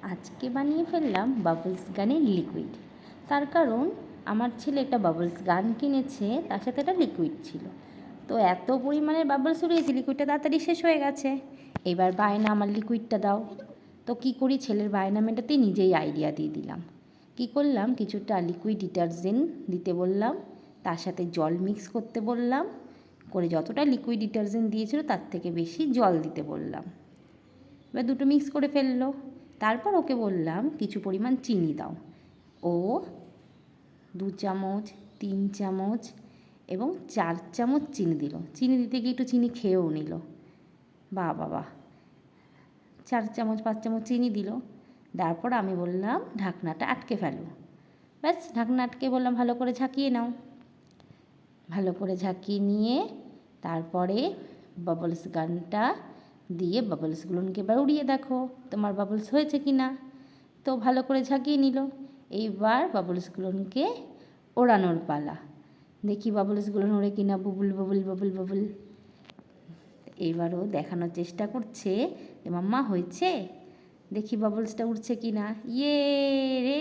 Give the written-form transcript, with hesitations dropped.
আজকে বানিয়ে ফেললাম বাবলস গানের লিকুইড। তার কারণ আমার ছেলে একটা বাবলস গান কিনেছে, তার সাথে একটা লিকুইড ছিল। তো এত পরিমাণে বাবলস উড়িয়েছে, লিকুইডটা তাড়াতাড়ি শেষ হয়ে গেছে। এবার বায়না আমার লিকুইডটা দাও। তো কী করি, ছেলের বায়না মেটাতেই নিজেই আইডিয়া দিয়ে দিলাম। কি করলাম, কিছুটা লিকুইড ডিটারজেন্ট দিতে বললাম, তার সাথে জল মিক্স করতে বললাম, করে যতটা লিকুইড ডিটারজেন্ট দিয়েছিল তার থেকে বেশি জল দিতে বললাম। এবার দুটো মিক্স করে ফেললো। তারপর ওকে বললাম কিছু পরিমাণ চিনি দাও। ও 2 চামচ, 3 চামচ এবং 4 চামচ চিনি দিল। চিনি দিতে গিয়ে একটু চিনি খেয়েও নিল। বাহ বাহ বাহ, 4 চামচ 5 চামচ চিনি দিল। তারপর আমি বললাম ঢাকনাটা আটকে ফেলো। ব্যাস, ঢাকনা আটকে বললাম ভালো করে ঝাঁকিয়ে নাও। ভালো করে ঝাঁকিয়ে নিয়ে তারপরে বাবলস গানটা দিয়ে বাবলসগুলোকে এবার উড়িয়ে দেখো তোমার বাবলস হয়েছে কি না। তো ভালো করে ঝাঁকিয়ে নিল। এইবার বাবলসগুলোকে ওড়ানোর পালা। দেখি বাবলসগুলো ওড়ে কি না, বুবুল বুবুল বুবুল বুবুল। এইবারও দেখানোর চেষ্টা করছে যে মাম্মা হয়েছে, দেখি বাবলসটা উড়ছে কি না। ইয়ে রে।